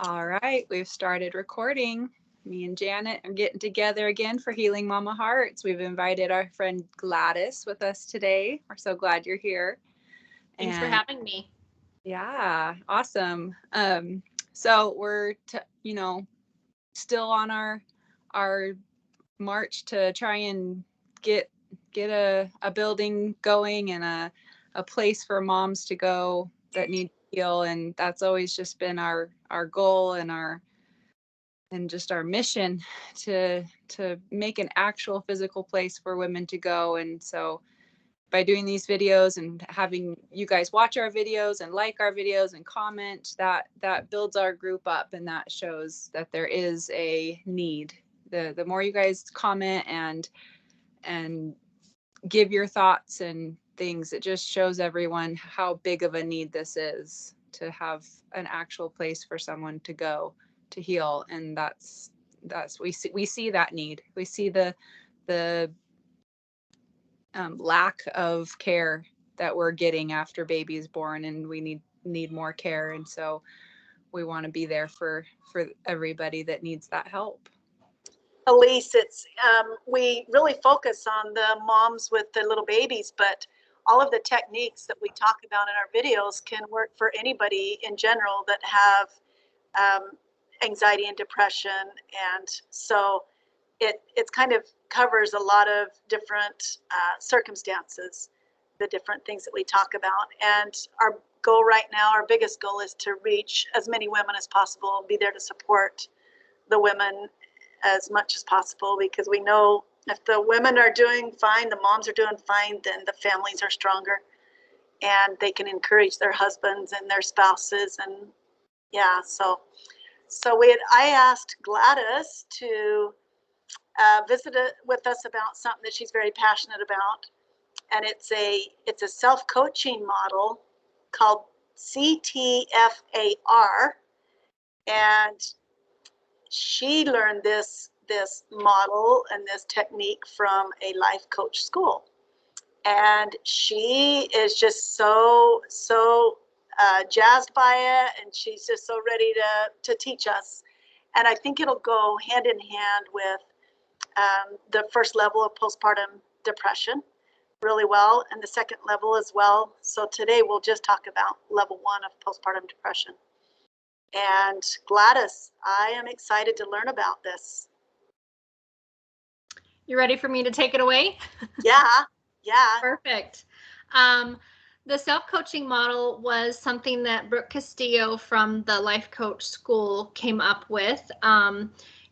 All right, we've started recording. Me and Janet are getting together again for Healing Mama Hearts. We've invited our friend Gladys with us today. We're so glad you're here. Thanks for having me. Yeah, awesome. So we're still on our march to try and get a building going and a place for moms to go that need to heal, and that's always just been our goal and just our mission to make an actual physical place for women to go. And so by doing these videos and having you guys watch our videos and like our videos and comment, that builds our group up, and that shows that there is a need. The more you guys comment and give your thoughts and things, it just shows everyone how big of a need this is, to have an actual place for someone to go to heal. And that's we see that need. We see the lack of care that we're getting after baby is born, and we need more care. And so we want to be there for everybody that needs that help. Elise, it's we really focus on the moms with the little babies, but all of the techniques that we talk about in our videos can work for anybody in general that have anxiety and depression. And so it kind of covers a lot of different circumstances, the different things that we talk about. And our goal right now, our biggest goal, is to reach as many women as possible, be there to support the women as much as possible, because we know if the women are doing fine, the moms are doing fine, then the families are stronger and they can encourage their husbands and their spouses. And yeah, so I asked Gladys to visit with us about something that she's very passionate about, and it's a self-coaching model called CTFAR, and she learned this model and this technique from a life coach school, and she is just so jazzed by it, and she's just so ready to teach us. And I think it'll go hand in hand with the first level of postpartum depression really well, and the second level as well. So today we'll just talk about level 1 of postpartum depression. And Gladys, I am excited to learn about this. You ready for me to take it away? Yeah. Perfect. The self-coaching model was something that Brooke Castillo from the Life Coach School came up with.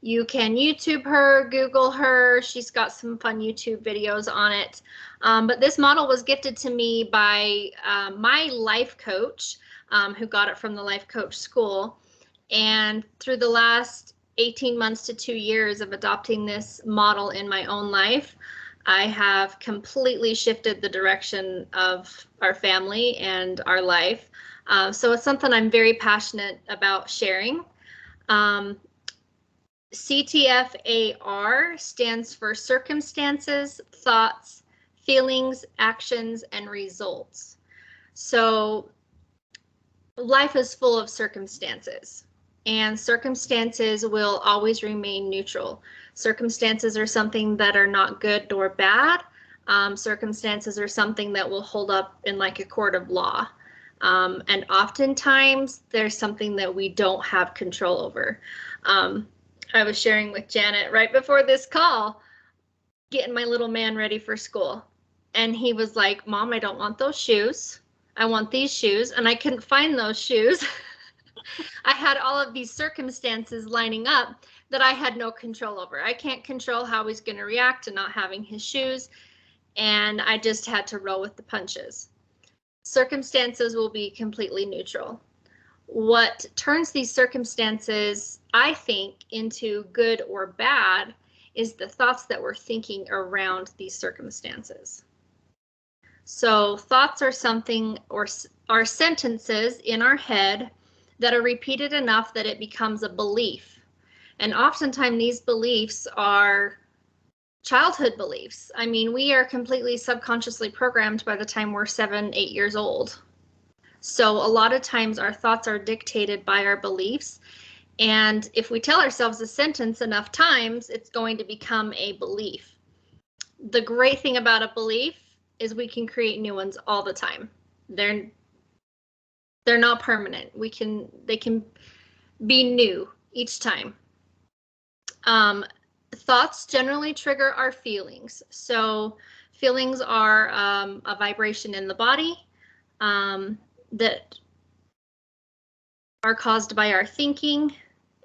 You can YouTube her, Google her. She's got some fun YouTube videos on it. But this model was gifted to me by my life coach, who got it from the Life Coach School. And through the last 18 months to 2 years of adopting this model in my own life, I have completely shifted the direction of our family and our life. So it's something I'm very passionate about sharing. CTFAR stands for circumstances, thoughts, feelings, actions, and results. So life is full of circumstances, and circumstances will always remain neutral. Circumstances are something that are not good nor bad. Circumstances are something that will hold up in like a court of law. And oftentimes there's something that we don't have control over. I was sharing with Janet right before this call, getting my little man ready for school. And he was like, Mom, I don't want those shoes. I want these shoes. And I couldn't find those shoes. I had all of these circumstances lining up that I had no control over. I can't control how he's going to react to not having his shoes. And I just had to roll with the punches. Circumstances will be completely neutral. What turns these circumstances, I think, into good or bad is the thoughts that we're thinking around these circumstances. So thoughts are something, or are sentences in our head that are repeated enough that it becomes a belief. And oftentimes these beliefs are childhood beliefs. I mean, we are completely subconsciously programmed by the time we're 7, 8 years old. So a lot of times our thoughts are dictated by our beliefs, And if we tell ourselves a sentence enough times, it's going to become a belief. The great thing about a belief is we can create new ones all the time. They're not permanent. They can be new each time. Thoughts generally trigger our feelings. So feelings are a vibration in the body that are caused by our thinking,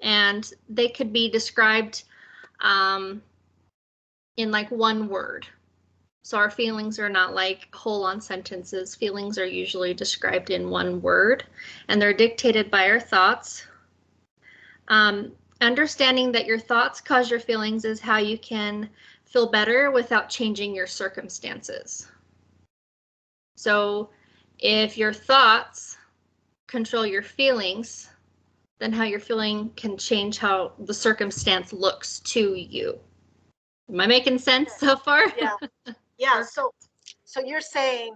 and they could be described in like one word. So our feelings are not like whole-on sentences. Feelings are usually described in one word, and they're dictated by our thoughts. Understanding that your thoughts cause your feelings is how you can feel better without changing your circumstances. So if your thoughts control your feelings, then how you're feeling can change how the circumstance looks to you. Am I making sense so far? Yeah. Yeah. So you're saying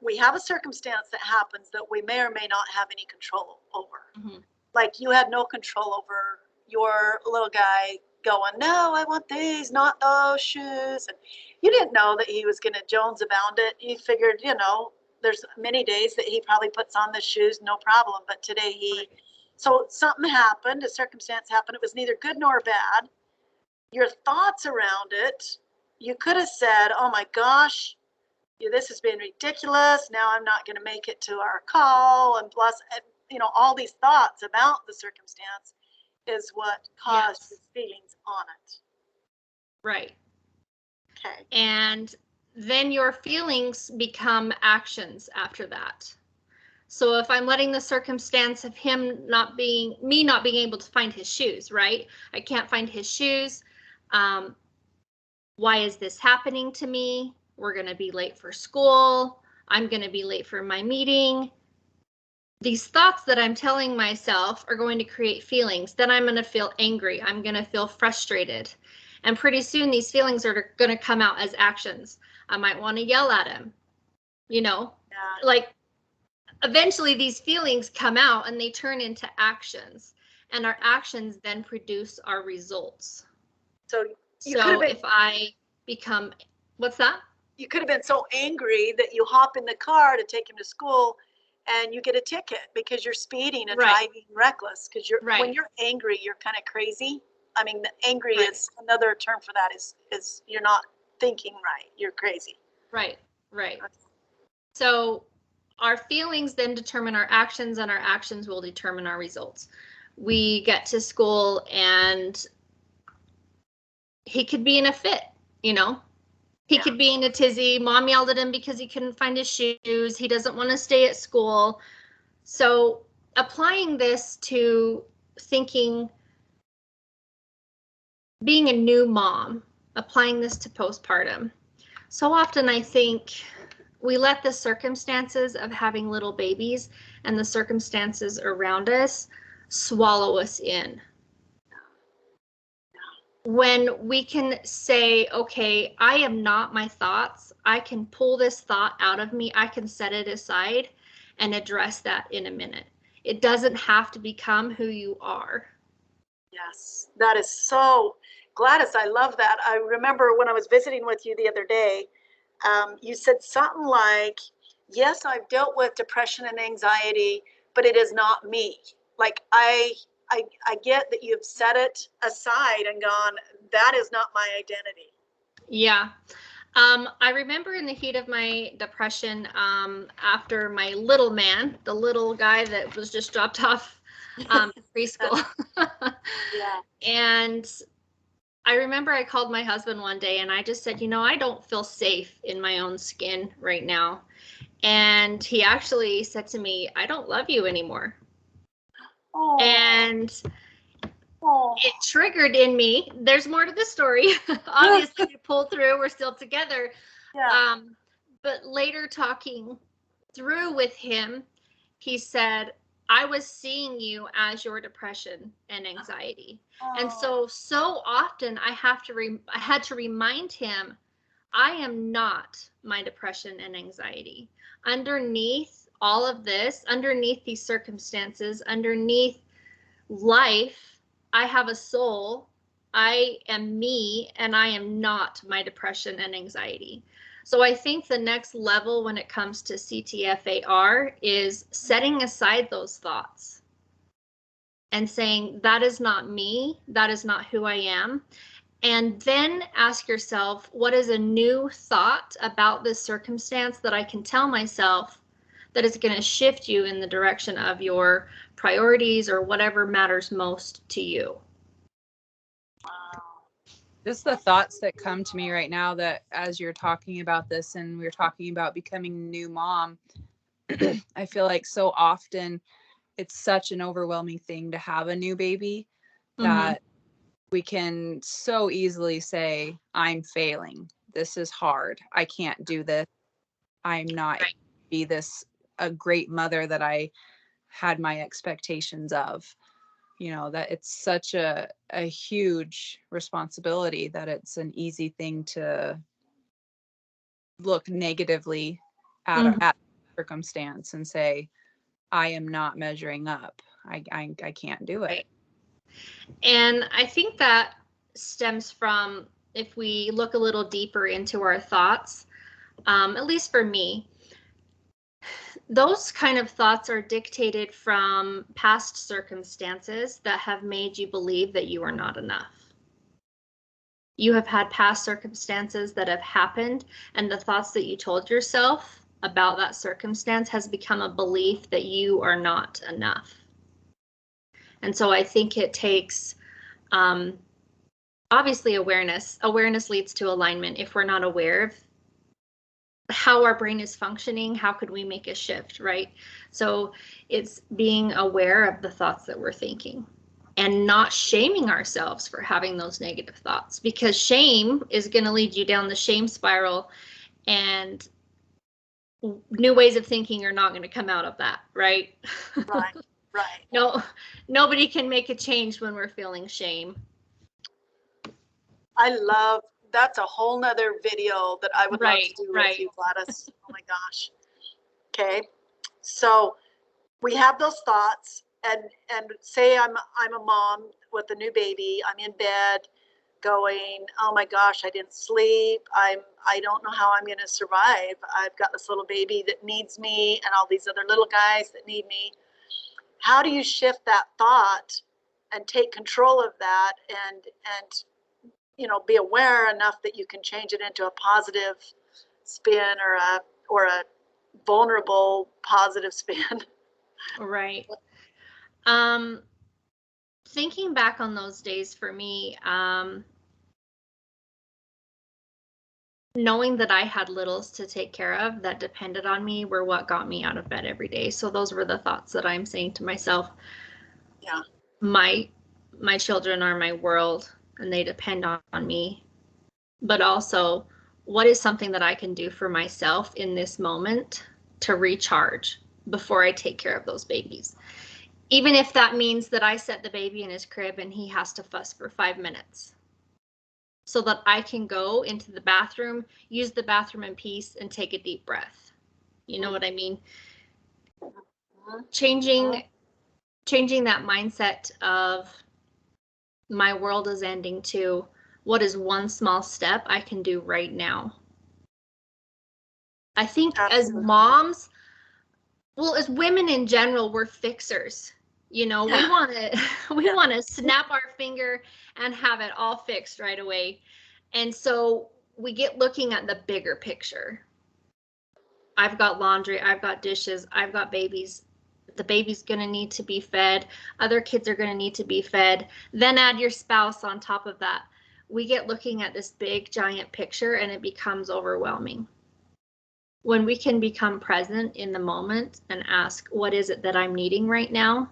we have a circumstance that happens that we may or may not have any control over. Mhm. Like you had no control over your little guy going, no, I want these, not those shoes. And you didn't know that he was going to Jones about it. You figured, there's many days that he probably puts on the shoes, no problem. But today so something happened, a circumstance happened. It was neither good nor bad. Your thoughts around it, you could have said, oh my gosh, this has been ridiculous. Now I'm not going to make it to our call. And plus, all these thoughts about the circumstance is what caused his feelings on it. Right. Okay. And then your feelings become actions after that. So if I'm letting the circumstance of me not being able to find his shoes, right? I can't find his shoes. Why is this happening to me? We're going to be late for school. I'm going to be late for my meeting. These thoughts that I'm telling myself are going to create feelings. Then I'm going to feel angry. I'm going to feel frustrated. And pretty soon these feelings are going to come out as actions. I might want to yell at him. Like eventually these feelings come out and they turn into actions. And our actions then produce our results. So if I become, what's that? You could have been so angry that you hop in the car to take him to school and you get a ticket because you're speeding and driving reckless. Because when you're angry, you're kind of crazy. I mean, angry is another term for that is you're not thinking right. You're crazy. Right. So our feelings then determine our actions, and our actions will determine our results. We get to school and he could be in a fit, He could be in a tizzy. Mom yelled at him because he couldn't find his shoes. He doesn't want to stay at school. So applying this to thinking, being a new mom, applying this to postpartum. So often I think we let the circumstances of having little babies and the circumstances around us swallow us in. When we can say, okay, I am not my thoughts. I can pull this thought out of me. I can set it aside and address that in a minute. It doesn't have to become who you are. Yes, that is so, Gladys, I love that. I remember when I was visiting with you the other day, you said something like, yes, I've dealt with depression and anxiety, but it is not me. Like I get that you've set it aside and gone, that is not my identity. Yeah. I remember in the heat of my depression, after my little man, the little guy that was just dropped off preschool. Yeah. And I remember I called my husband one day and I just said, I don't feel safe in my own skin right now. And he actually said to me, I don't love you anymore. Oh. And it triggered in me. There's more to the story. Obviously, we pulled through. We're still together. Yeah. But later talking through with him, he said, I was seeing you as your depression and anxiety. And so often I had to remind him, I am not my depression and anxiety. Underneath all of this, underneath these circumstances, underneath life, I have a soul. I am me, and I am not my depression and anxiety. So I think the next level when it comes to CTFAR is setting aside those thoughts and saying, that is not me, that is not who I am. And then ask yourself, what is a new thought about this circumstance that I can tell myself that is going to shift you in the direction of your priorities or whatever matters most to you? Just the thoughts that come to me right now, that as you're talking about this and we're talking about becoming a new mom, I feel like so often it's such an overwhelming thing to have a new baby that we can so easily say, I'm failing. This is hard. I can't do this. I'm not Right. be this a great mother that I had my expectations of. You know, that it's such a huge responsibility that it's an easy thing to look negatively at circumstance and say, I am not measuring up. I can't do it. Right. And I think that stems from, if we look a little deeper into our thoughts, at least for me, those kind of thoughts are dictated from past circumstances that have made you believe that you are not enough. You have had past circumstances that have happened, and the thoughts that you told yourself about that circumstance has become a belief that you are not enough. And so I think it takes, obviously, awareness. Awareness leads to alignment. If we're not aware of how our brain is functioning, how could we make a shift, right? So it's being aware of the thoughts that we're thinking and not shaming ourselves for having those negative thoughts, because shame is going to lead you down the shame spiral, and new ways of thinking are not going to come out of that, right? Right. No, nobody can make a change when we're feeling shame. That's a whole nother video that I would love to do with you, Gladys. Oh my gosh. Okay. So we have those thoughts, and say I'm a mom with a new baby. I'm in bed going, oh my gosh, I didn't sleep. I don't know how I'm going to survive. I've got this little baby that needs me and all these other little guys that need me. How do you shift that thought and take control of that, and be aware enough that you can change it into a positive spin, or a vulnerable positive spin? Right. Thinking back on those days for me, knowing that I had littles to take care of that depended on me were what got me out of bed every day. So those were the thoughts that I'm saying to myself. Yeah. My children are my world, and they depend on me. But also, what is something that I can do for myself in this moment to recharge before I take care of those babies? Even if that means that I set the baby in his crib and he has to fuss for 5 minutes, so that I can go into the bathroom, use the bathroom in peace, and take a deep breath. You know what I mean? Changing that mindset of my world is ending to what is one small step I can do right now. I think as moms, well, as women in general, we're fixers. We want to snap our finger and have it all fixed right away. And so we get looking at the bigger picture. I've got laundry, I've got dishes, I've got babies. The baby's going to need to be fed. Other kids are going to need to be fed. Then add your spouse on top of that. We get looking at this big, giant picture, and it becomes overwhelming. When we can become present in the moment and ask, what is it that I'm needing right now?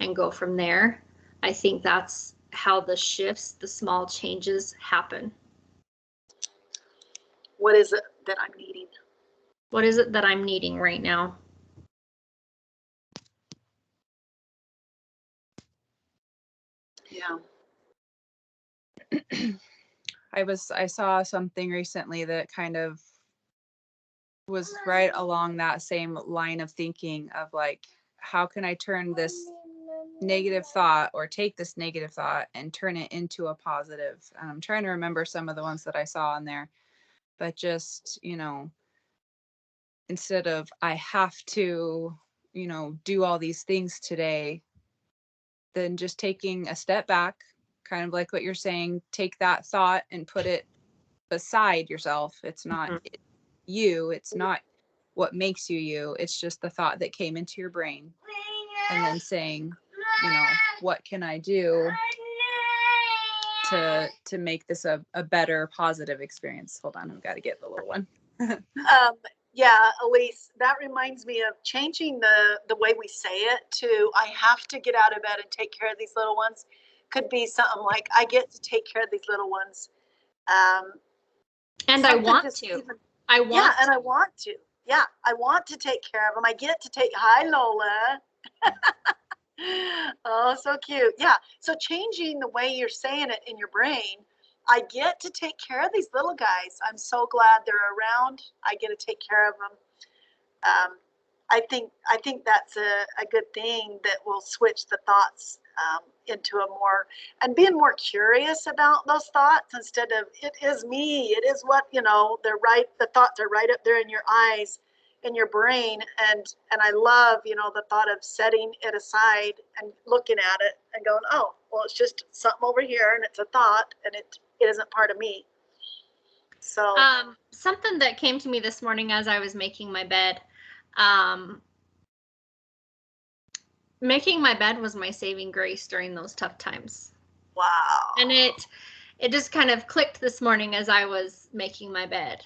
And go from there. I think that's how the shifts, the small changes happen. What is it that I'm needing? What is it that I'm needing right now? Yeah. I saw something recently that kind of was right along that same line of thinking of like, how can I turn this negative thought or take this negative thought and turn it into a positive? And I'm trying to remember some of the ones that I saw in there, but just, instead of I have to, do all these things today, then just taking a step back, kind of like what you're saying, take that thought and put it beside yourself. It's not you, it's not what makes you, it's just the thought that came into your brain. And then saying, what can I do to make this a better positive experience? Hold on, I've got to get the little one. Yeah, Elise, that reminds me of changing the way we say it to I have to get out of bed and take care of these little ones. Could be something like I get to take care of these little ones. And I want to. I want to. Yeah, I want to take care of them. I get to take, hi, Lola. Oh, so cute. Yeah, so changing the way you're saying it in your brain, I get to take care of these little guys. I'm so glad they're around. I get to take care of them. I think that's a good thing that will switch the thoughts into a more, and being more curious about those thoughts instead of it is me, it is what, they're right, the thoughts are right up there in your eyes, in your brain, and I love, the thought of setting it aside and looking at it and going, oh, well, it's just something over here and it's a thought and it isn't part of me. So something that came to me this morning as I was making my bed, making my bed was my saving grace during those tough times. Wow. And it just kind of clicked this morning as I was making my bed.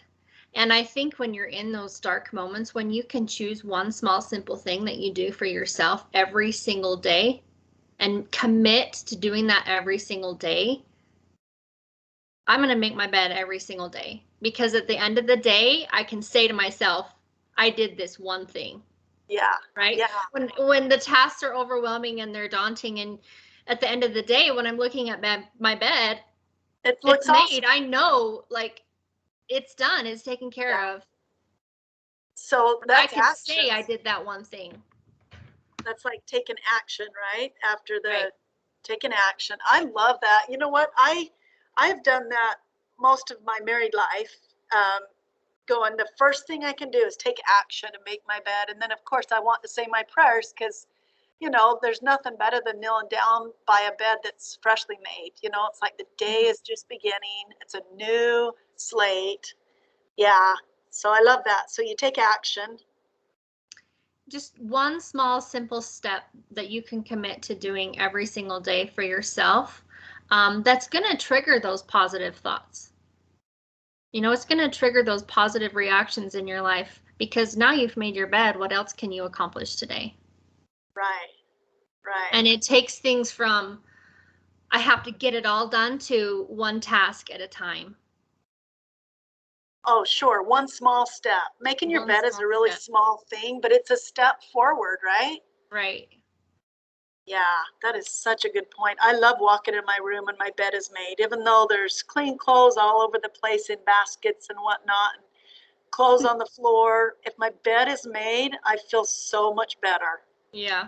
And I think when you're in those dark moments, when you can choose one small, simple thing that you do for yourself every single day and commit to doing that every single day, I'm going to make my bed every single day, because at the end of the day, I can say to myself, I did this one thing. Yeah. Right. Yeah. When the tasks are overwhelming and they're daunting, and at the end of the day, when I'm looking at my bed, it's made. Awesome. I know, like, it's done. It's taken care of. So that's I can say I did that one thing. That's like taking action, right? After the taking action. I love that. You know what? I've done that most of my married life. Going, the first thing I can do is take action and make my bed. And then, of course, I want to say my prayers because, there's nothing better than kneeling down by a bed that's freshly made. It's like the day is just beginning. It's a new slate. Yeah. So I love that. So you take action. Just one small, simple step that you can commit to doing every single day for yourself. That's going to trigger those positive thoughts. It's going to trigger those positive reactions in your life, because now you've made your bed. What else can you accomplish today? Right. And it takes things from, I have to get it all done, to one task at a time. Oh, sure. One small step. Making your bed is a really small thing, but it's a step forward, right? Right. Yeah, that is such a good point. I love walking in my room and my bed is made, even though there's clean clothes all over the place in baskets and whatnot, and clothes on the floor. If my bed is made, I feel so much better. Yeah.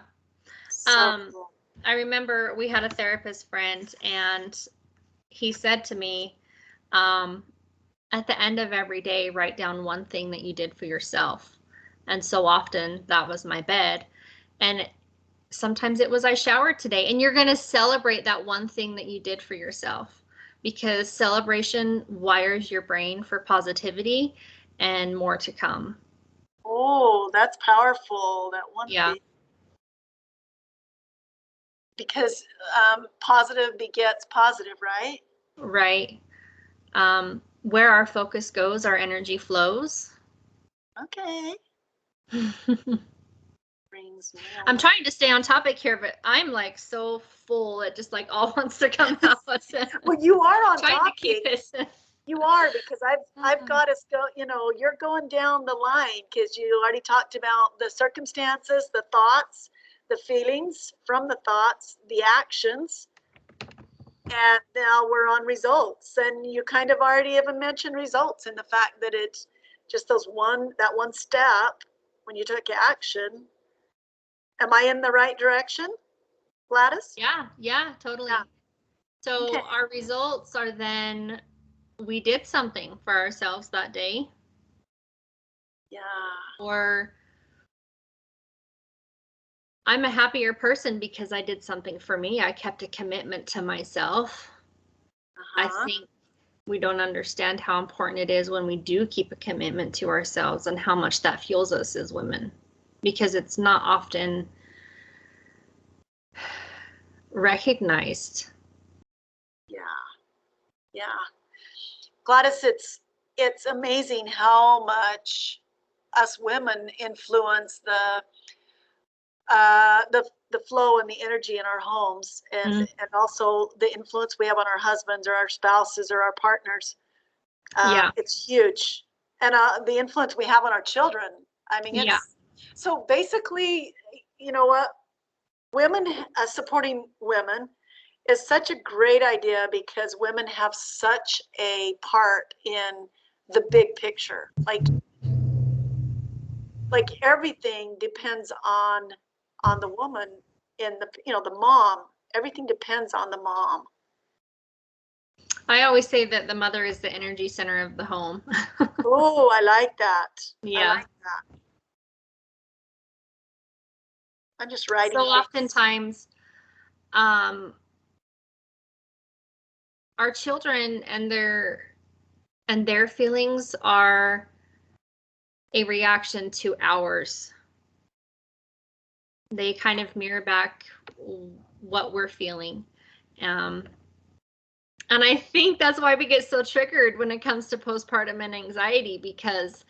So cool. I remember we had a therapist friend, and he said to me, at the end of every day, write down one thing that you did for yourself. And so often that was my bed. And sometimes it was, I showered today. And you're going to celebrate that one thing that you did for yourself, because celebration wires your brain for positivity and more to come. Oh, that's powerful. That one thing. Because positive begets positive, right? Right. Where our focus goes, our energy flows. Okay. I'm trying to stay on topic here, but I'm like so full. It just like all wants to come out. Well, you are on trying topic. To keep it. You are, because I've got us go. You're going down the line because you already talked about the circumstances, the thoughts, the feelings from the thoughts, the actions, and now we're on results. And you kind of already even mentioned results in the fact that just that one step when you took action. Am I in the right direction, Gladys? Yeah, totally. Yeah. So Okay. our results are then we did something for ourselves that day. Yeah. Or I'm a happier person because I did something for me. I kept a commitment to myself. I think we don't understand how important it is when we do keep a commitment to ourselves and how much that fuels us as women, because it's not often recognized. Yeah. Gladys, it's amazing how much us women influence the flow and the energy in our homes, and also the influence we have on our husbands or our spouses or our partners. It's huge. And the influence we have on our children. I mean, it's so basically, you know what, women supporting women is such a great idea because women have such a part in the big picture. Like everything depends on the woman in the mom. Everything depends on the mom. I always say that the mother is the energy center of the home. Oh, I like that. Yeah. I like that. I'm just writing. So oftentimes, our children and their feelings are a reaction to ours. They kind of mirror back what we're feeling. And I think that's why we get so triggered when it comes to postpartum and anxiety, because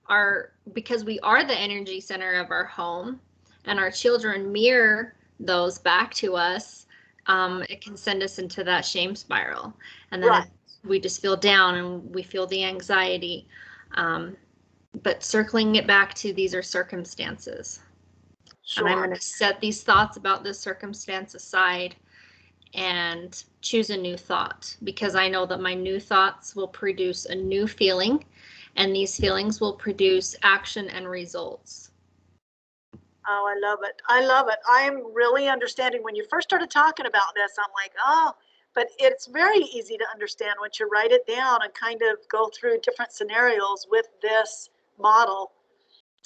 we are the energy center of our home and our children mirror those back to us. It can send us into that shame spiral, and then we just feel down and we feel the anxiety. But circling it back to, these are circumstances. Sure. And I'm going to set these thoughts about this circumstance aside and choose a new thought, because I know that my new thoughts will produce a new feeling, and these feelings will produce action and results. Oh, I love it. I love it. I'm really understanding. When you first started talking about this, I'm like, oh, but it's very easy to understand once you write it down and kind of go through different scenarios with this model.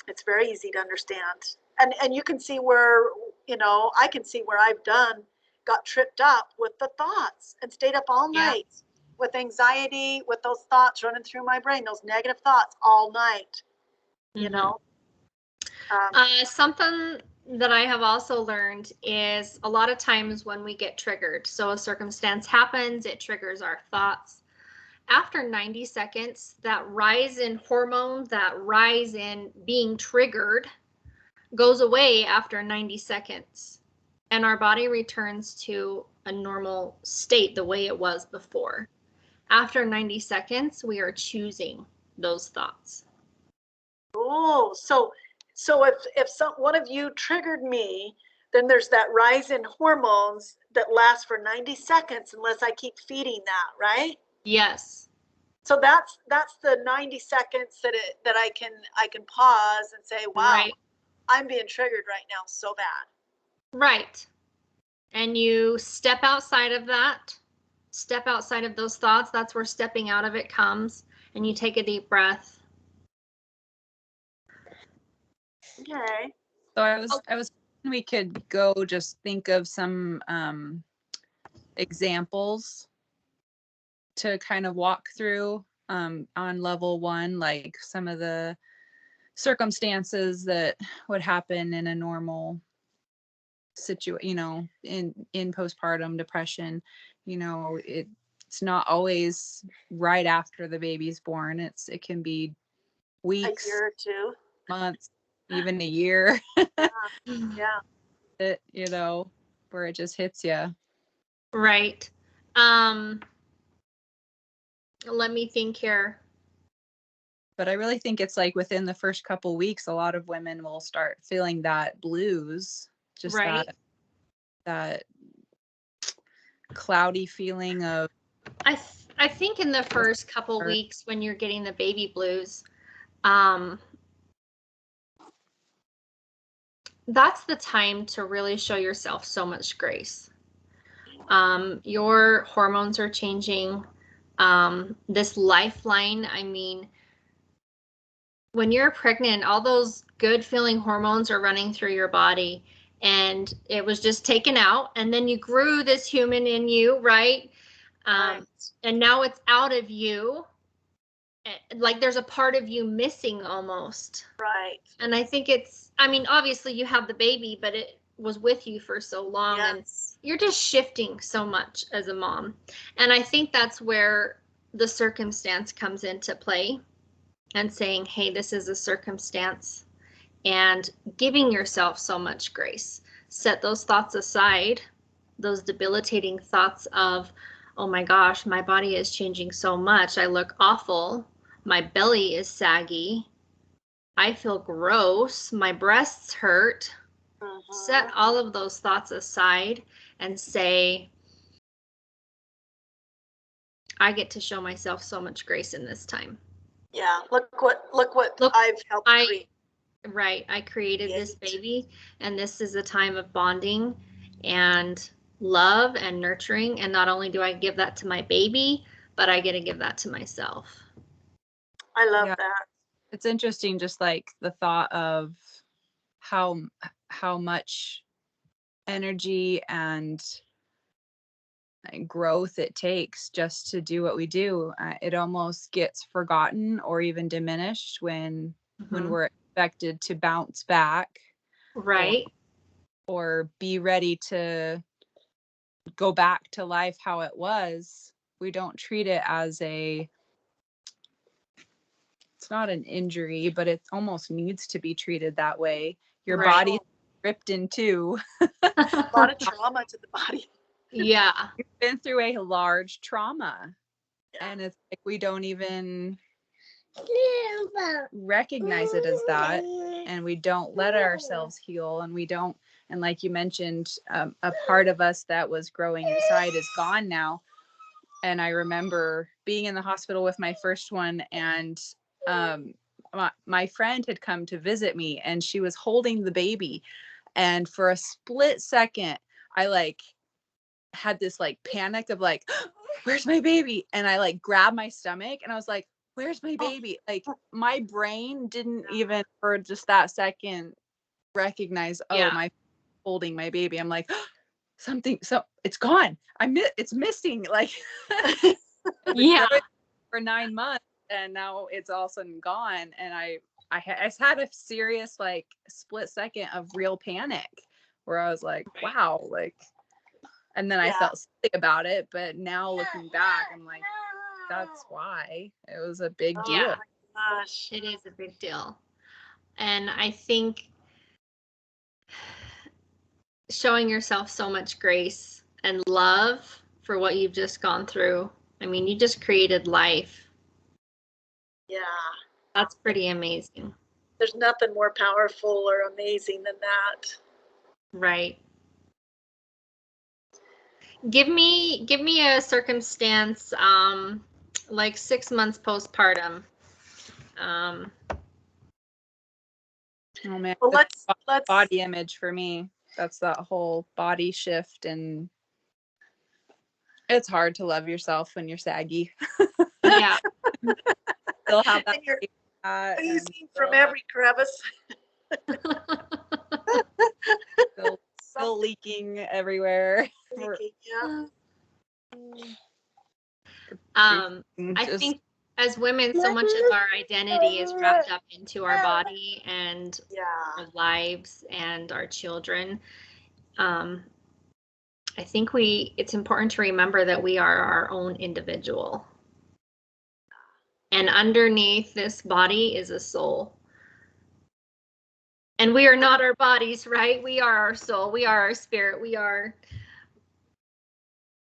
It's very easy to understand. And you can see where, I can see where I've got tripped up with the thoughts and stayed up all night with anxiety, with those thoughts running through my brain, those negative thoughts all night, you know. Something that I have also learned is a lot of times when we get triggered, so a circumstance happens, it triggers our thoughts. After 90 seconds, that rise in hormone, that rise in being triggered goes away after 90 seconds. And our body returns to a normal state the way it was before. After 90 seconds, we are choosing those thoughts. Oh, so if one of you triggered me, then there's that rise in hormones that lasts for 90 seconds unless I keep feeding that, right? Yes. So that's the 90 seconds that I can pause and say, wow, I'm being triggered right now so bad. Right. And you step outside of that, step outside of those thoughts. That's where stepping out of it comes. And you take a deep breath. Okay. So I was we could go just think of some examples to kind of walk through on level 1, like some of the circumstances that would happen in a normal situation, in postpartum depression. It's not always right after the baby's born. It can be weeks, a year or 2, months, even a year. Yeah. Where it just hits you. Right. Let me think here. But I really think it's like within the first couple weeks, a lot of women will start feeling that blues, just that cloudy feeling of. I think in the first couple weeks when you're getting the baby blues, that's the time to really show yourself so much grace. Your hormones are changing. This lifeline, I mean, when you're pregnant, all those good feeling hormones are running through your body, and it was just taken out, and then you grew this human in you, right? Right. And now it's out of you. Like there's a part of you missing almost. Right. And I think it's, I mean, obviously you have the baby, but it was with you for so long, and Yes. you're just shifting so much as a mom. And I think that's where the circumstance comes into play, and saying, hey, this is a circumstance, and giving yourself so much grace. Set those thoughts aside, those debilitating thoughts of, oh my gosh, my body is changing so much. I look awful. My belly is saggy. I feel gross. My breasts hurt. Set all of those thoughts aside and say, I get to show myself so much grace in this time. Yeah. Look what I've helped create. Right. I created this baby, and this is a time of bonding and love and nurturing. And not only do I give that to my baby, but I get to give that to myself. I love that. It's interesting, just like the thought of how much energy and growth it takes just to do what we do. It almost gets forgotten or even diminished when we're expected to bounce back, right, or be ready to go back to life how it was. We don't treat it as it's not an injury, but it almost needs to be treated that way. Your body's ripped in two. A lot of trauma to the body. Yeah. You've been through a large trauma, and it's like we don't even recognize it as that, and we don't let ourselves heal, and we don't, and like you mentioned, a part of us that was growing inside is gone now. And I remember being in the hospital with my first one, and my friend had come to visit me, and she was holding the baby, and for a split second I had this panic of where's my baby? And I grabbed my stomach, and I was like, where's my baby? My brain didn't even for just that second recognize, my holding my baby. I'm like, so it's gone. It's missing. Yeah. For 9 months, and now it's all of a sudden gone. And I had a serious split second of real panic, where I was like, wow, and then I felt sick about it. But now looking back, I'm like, that's why it was a big deal. Yeah. Gosh, it is a big deal. And I think showing yourself so much grace and love for what you've just gone through. I mean, you just created life. Yeah. That's pretty amazing. There's nothing more powerful or amazing than that. Right. Give me a circumstance, like 6 months postpartum. Oh man, well, let's body image for me. That's that whole body shift, and it's hard to love yourself when you're saggy. Yeah. Still have that. You're oozing from every crevice. Still leaking everywhere. Yeah. I think as women, so much of our identity is wrapped up into our body and our lives and our children. I think it's important to remember that we are our own individual. And underneath this body is a soul. And we are not our bodies, right? We are our soul. We are our spirit.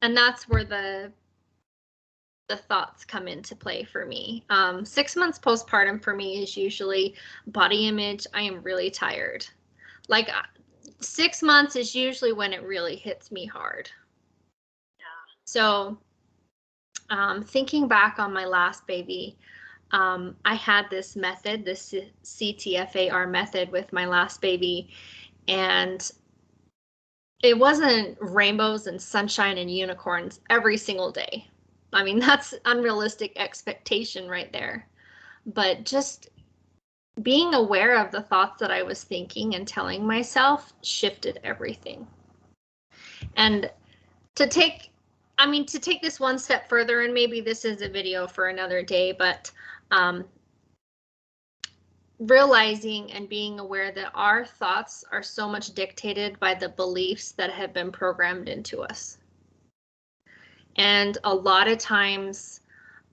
And that's where the thoughts come into play for me. 6 months postpartum for me is usually body image. I am really tired. 6 months is usually when it really hits me hard. Yeah. So thinking back on my last baby, I had this method, this CTFAR method with my last baby, and it wasn't rainbows and sunshine and unicorns every single day. I mean, that's unrealistic expectation right there. But just being aware of the thoughts that I was thinking and telling myself shifted everything. And to take this one step further, and maybe this is a video for another day, but realizing and being aware that our thoughts are so much dictated by the beliefs that have been programmed into us. And a lot of times,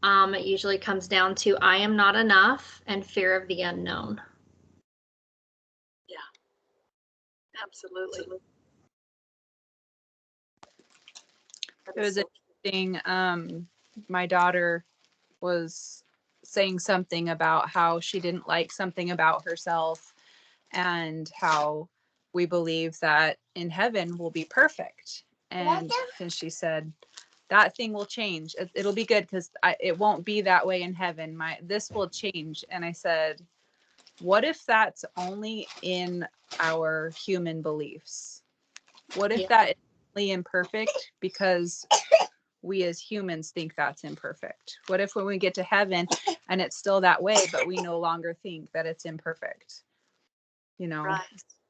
it usually comes down to I am not enough and fear of the unknown. Yeah, absolutely. It was interesting. My daughter was saying something about how she didn't like something about herself, and how we believe that in heaven we'll be perfect. And she said, that thing will change. It'll be good because it won't be that way in heaven. This will change. And I said, what if that's only in our human beliefs? What if that is only imperfect because we as humans think that's imperfect? What if when we get to heaven and it's still that way, but we no longer think that it's imperfect? You know, right.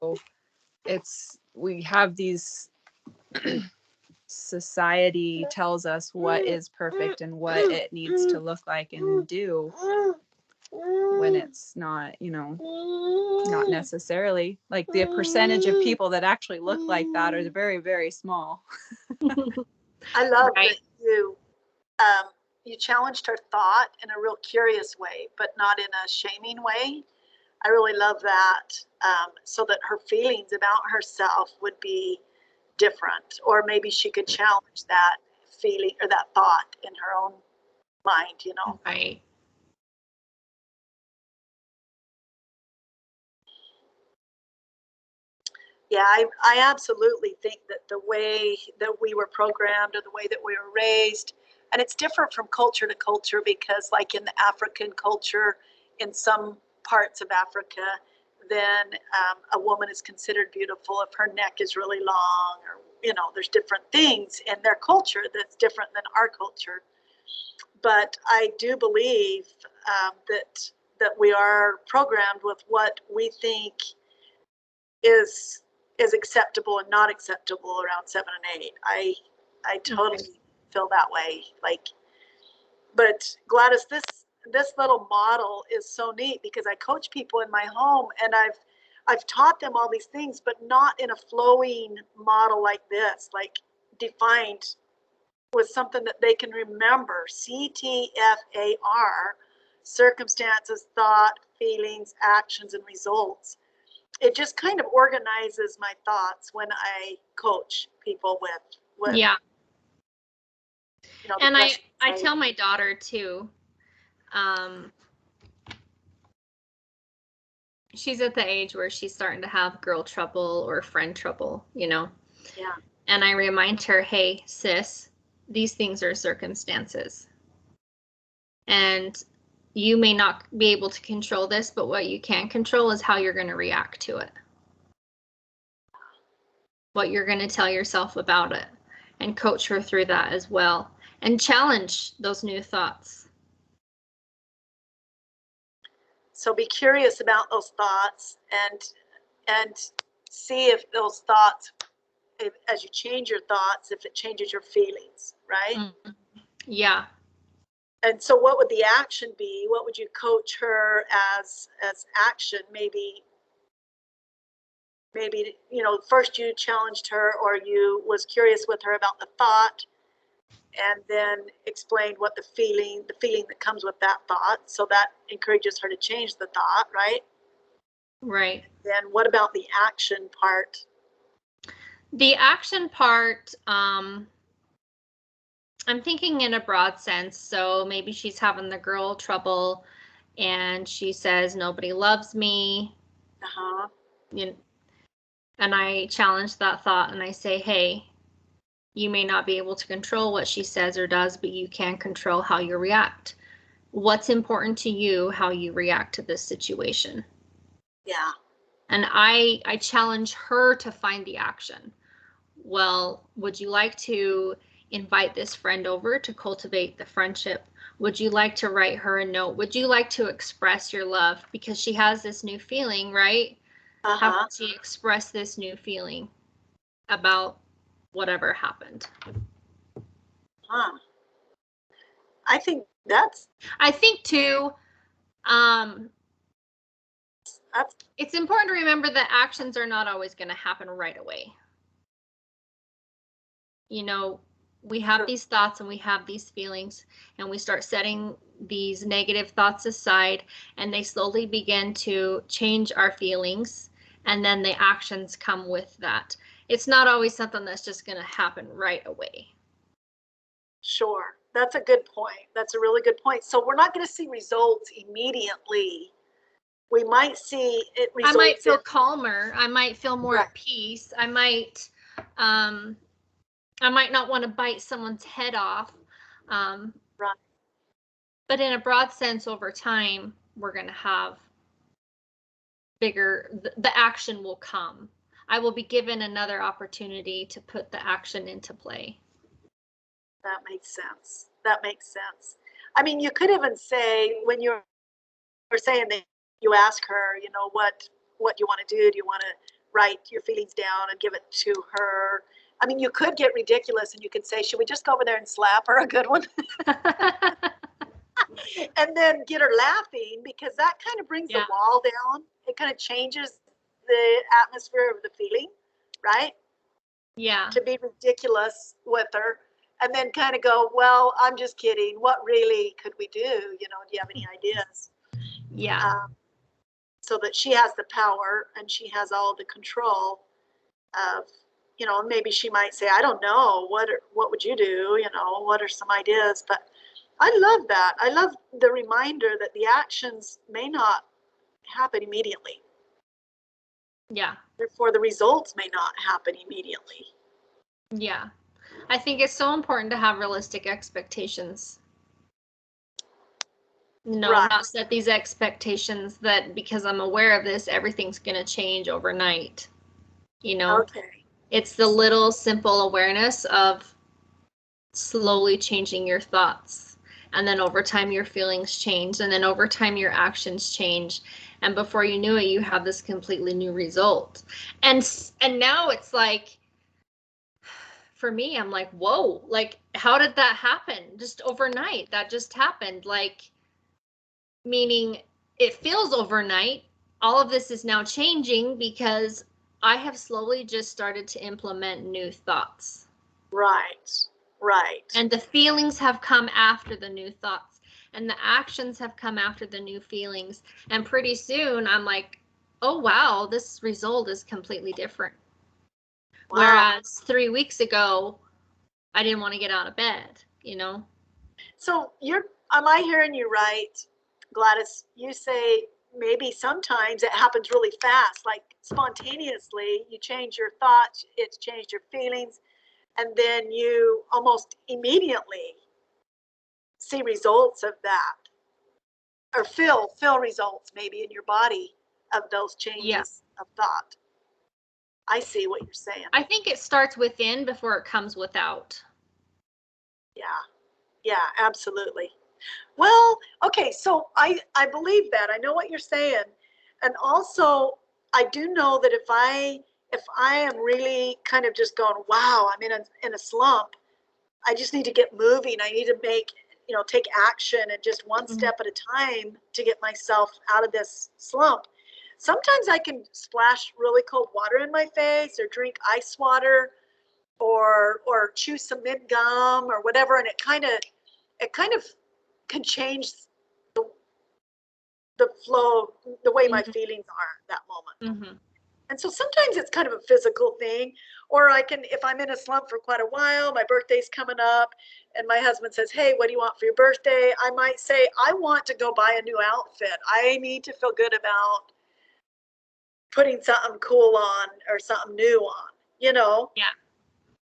So we have these society tells us what is perfect and what it needs to look like and do, when it's not, not necessarily. Like, the percentage of people that actually look like that are very, very small. I love that you challenged her thought in a real curious way, but not in a shaming way. I really love that, so that her feelings about herself would be different, or maybe she could challenge that feeling or that thought in her own mind, Right. Yeah, I absolutely think that the way that we were programmed, or the way that we were raised, and it's different from culture to culture, because like in the African culture, in some parts of Africa, then a woman is considered beautiful if her neck is really long, or there's different things in their culture that's different than our culture. But I do believe that we are programmed with what we think is acceptable and not acceptable around 7 and 8. I totally feel that way. But Gladys, this little model is so neat, because I coach people in my home, and I've taught them all these things, but not in a flowing model like this, like defined with something that they can remember. CTFAR: circumstances, thought, feelings, actions, and results. It just kind of organizes my thoughts when I coach people with Yeah. And I I tell my daughter too, she's at the age where she's starting to have girl trouble or friend trouble, Yeah. And I remind her, hey, sis, these things are circumstances. And you may not be able to control this, but what you can control is how you're going to react to it. What you're going to tell yourself about it, and coach her through that as well, and challenge those new thoughts. So be curious about those thoughts, and see if those thoughts, as you change your thoughts, if it changes your feelings, right? Mm-hmm. Yeah. And so what would the action be? What would you coach her as action? Maybe first you challenged her, or you was curious with her about the thought, and then explained what the feeling that comes with that thought. So that encourages her to change the thought, right? Right. Then what about the action part? The action part, I'm thinking in a broad sense. So maybe she's having the girl trouble, and she says, nobody loves me. Uh-huh. And I challenge that thought, and I say, hey, you may not be able to control what she says or does, but you can control how you react. what's important to you, how you react to this situation. Yeah. And I challenge her to find the action. Well, would you like to invite this friend over to cultivate the friendship? Would you like to write her a note? Would you like to express your love? Because she has this new feeling, right? How can she express this new feeling about whatever happened? I think too, it's important to remember that actions are not always going to happen right away. You know, we have these thoughts and we have these feelings, and we start setting these negative thoughts aside, and they slowly begin to change our feelings, and then the actions come with that. It's not always something that's just going to happen right away. Sure. That's a good point. That's a really good point. So we're not going to see results immediately. We might see it results. I might feel calmer. I might feel more at peace. I might not want to bite someone's head off. Right. But in a broad sense, over time, we're going to have the action will come. I will be given another opportunity to put the action into play. That makes sense. That makes sense. I mean, you could even say, when you're saying that, you ask her, you know, what you want to do. Do you want to write your feelings down and give it to her? I mean, you could get ridiculous and you could say, should we just go over there and slap her a good one? And then get her laughing, because that kind of brings the wall down. It kind of changes the atmosphere of the feeling, right? Yeah. To be ridiculous with her, and then kind of go, well, I'm just kidding. What really could we do? You know, do you have any ideas? Yeah. So that she has the power and she has all the control of, you know, maybe she might say, I don't know, what would you do? You know, what are some ideas? But I love that. I love the reminder that the actions may not happen immediately. Yeah. Therefore, the results may not happen immediately. Yeah. I think it's so important to have realistic expectations. No, not set these expectations that because I'm aware of this, everything's going to change overnight. You know, it's the little simple awareness of slowly changing your thoughts. And then over time, your feelings change. And then over time, your actions change. And before you knew it, you have this completely new result. And now it's like, for me, I'm like, whoa, like, how did that happen? Just overnight, that just happened. Like, meaning it feels overnight. All of this is now changing because I have slowly just started to implement new thoughts. Right. And the feelings have come after the new thoughts, and the actions have come after the new feelings. And pretty soon I'm like, oh, wow, this result is completely different. Wow. Whereas 3 weeks ago, I didn't want to get out of bed, you know? So am I hearing you right, Gladys? You say maybe sometimes it happens really fast, like spontaneously, you change your thoughts, it's changed your feelings, and then you almost immediately see results of that, or feel results maybe in your body of those changes of thought. I see what you're saying. I think it starts within before it comes without. Yeah, absolutely. Well, okay, so I believe that. I know what you're saying. And also, I do know that if I am really kind of just going, wow, I'm in a slump, I just need to get moving. I need to take action, and just one step at a time to get myself out of this slump. Sometimes I can splash really cold water in my face, or drink ice water, or chew some mint gum or whatever, and it kind of can change the flow, the way my feelings are at that moment. And so sometimes it's kind of a physical thing, or if I'm in a slump for quite a while, my birthday's coming up, and my husband says, hey, what do you want for your birthday? I might say, I want to go buy a new outfit. I need to feel good about putting something cool on or something new on, you know? Yeah.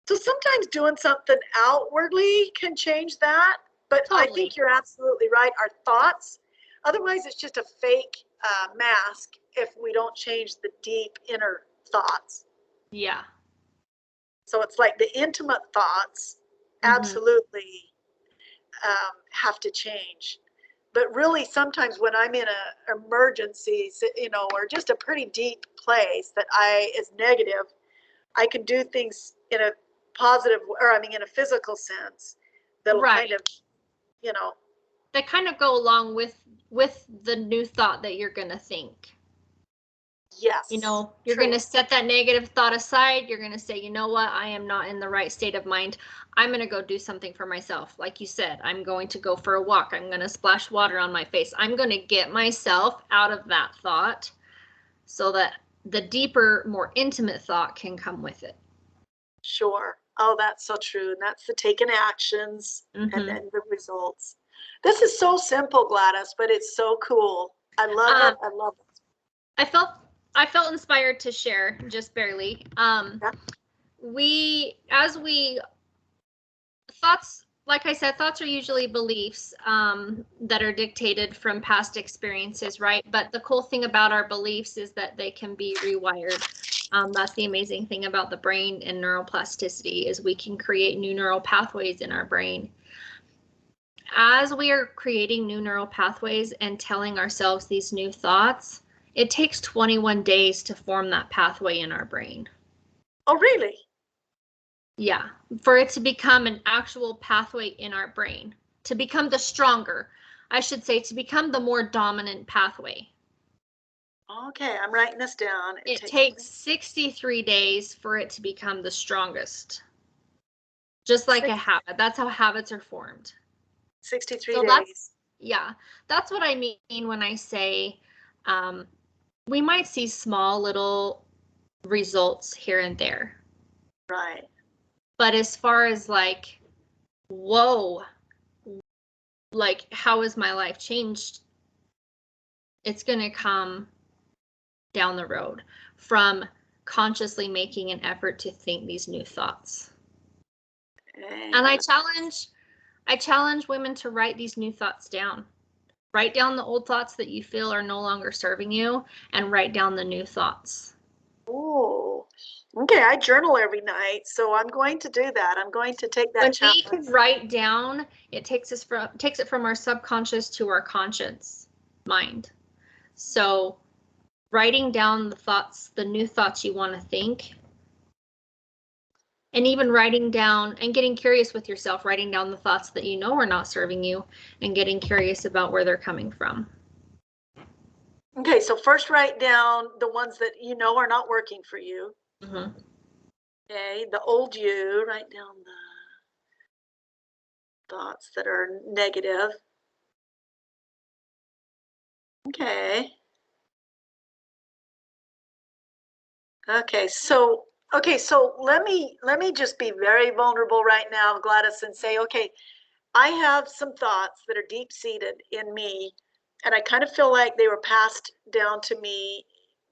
So sometimes doing something outwardly can change that, But Totally. I think you're absolutely right. Our thoughts, otherwise it's just a fake mask if we don't change the deep inner thoughts. Yeah. So it's like the intimate thoughts Mhm. absolutely have to change. But really, sometimes when I'm in a emergency, you know, or just a pretty deep place that is negative, I can do things in a positive, or I mean, in a physical sense, that'll Right. kind of, you know, That kind of go along with the new thought that you're going to think. yes. You know, you're true. going to set that negative thought aside. You're going to say, you know what? I am not in the right state of mind. I'm going to go do something for myself. Like you said, I'm going to go for a walk. I'm going to splash water on my face. I'm going to get myself out of that thought so that the deeper, more intimate thought can come with it. Sure. Oh, that's so true. And that's the taking actions and Mhm. then the results. This is so simple, Gladys, but it's so cool. I love it. I love it. I felt inspired to share, just barely. Yeah. Thoughts, like I said, thoughts are usually beliefs that are dictated from past experiences, right? But the cool thing about our beliefs is that they can be rewired. That's the amazing thing about the brain and neuroplasticity, is we can create new neural pathways in our brain. As we are creating new neural pathways and telling ourselves these new thoughts, it takes 21 days to form that pathway in our brain. Oh, really? Yeah, for it to become an actual pathway in our brain, to become the stronger, I should say, to become the more dominant pathway. Okay, I'm writing this down. It takes 63 days for it to become the strongest. Just like a habit. That's how habits are formed. 63 So days. that's what I mean when I say we might see small little results here and there. Right. But as far as like, whoa, like how has my life changed? It's going to come down the road from consciously making an effort to think these new thoughts. And I challenge women to write these new thoughts down. Write down the old thoughts that you feel are no longer serving you, and write down the new thoughts. Oh, okay. I journal every night, so I'm going to do that. I'm going to take that When challenge. we can write down, it takes it from our subconscious to our conscious mind. So writing down the thoughts, the new thoughts you want to think, and even writing down and getting curious with yourself, writing down the thoughts that you know are not serving you and getting curious about where they're coming from. Okay, so first write down the ones that you know are not working for you. Mm-hmm. Okay, the old you, write down the thoughts that are negative. Okay. Okay, so let me just be very vulnerable right now, Gladys, and say, okay, I have some thoughts that are deep seated in me, and I kind of feel like they were passed down to me,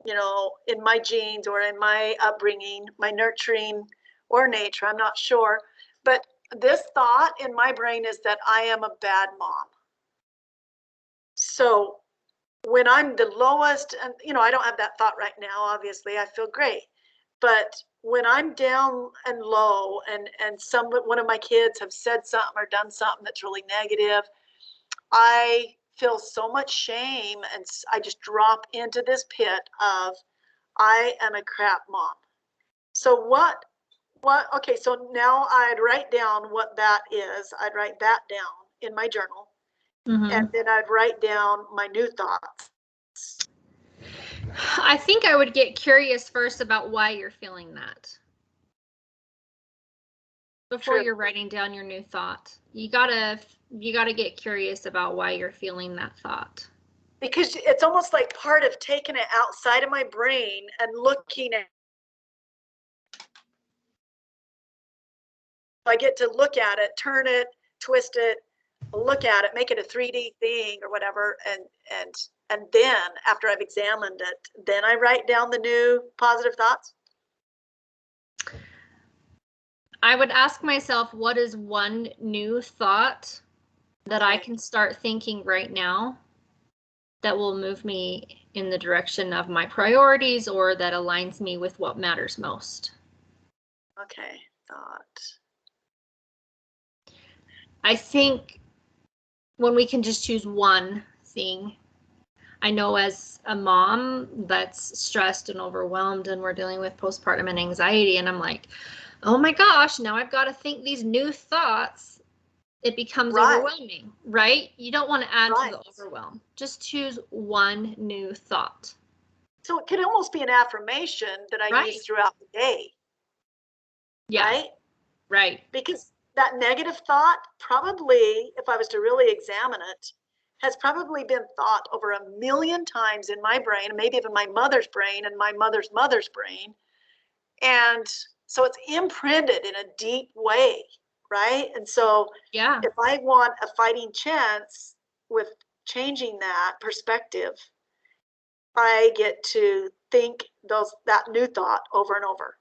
you know, in my genes or in my upbringing, my nurturing or nature, I'm not sure. But this thought in my brain is that I am a bad mom. So when I'm the lowest, and you know, I don't have that thought right now, obviously, I feel great. But when I'm down and low, and one of my kids have said something or done something that's really negative, I feel so much shame, and I just drop into this pit of I am a crap mom. So okay, so now I'd write down what that is. I'd write that down in my journal. Mm-hmm. And then I'd write down my new thoughts. I think I would get curious first about why you're feeling that. Before True. you're writing down your new thought, you gotta get curious about why you're feeling that thought. Because it's almost like part of taking it outside of my brain and looking at. I get to look at it, turn it, twist it, look at it, make it a 3D thing or whatever, and then after I've examined it, then I write down the new positive thoughts. I would ask myself, what is one new thought that I can start thinking right now that will move me in the direction of my priorities or that aligns me with what matters most. Okay, thought. I think when we can just choose one thing, I know as a mom that's stressed and overwhelmed and we're dealing with postpartum and anxiety, and I'm like, oh my gosh, now I've got to think these new thoughts. It becomes overwhelming, right? You don't want to add to the overwhelm. Just choose one new thought. So it could almost be an affirmation that I use throughout the day. Yeah. Right. Because that negative thought probably, if I was to really examine it, has probably been thought over 1,000,000 times in my brain, maybe even my mother's brain and my mother's mother's brain. And so it's imprinted in a deep way, right? And so if I want a fighting chance with changing that perspective, I get to think that new thought over and over.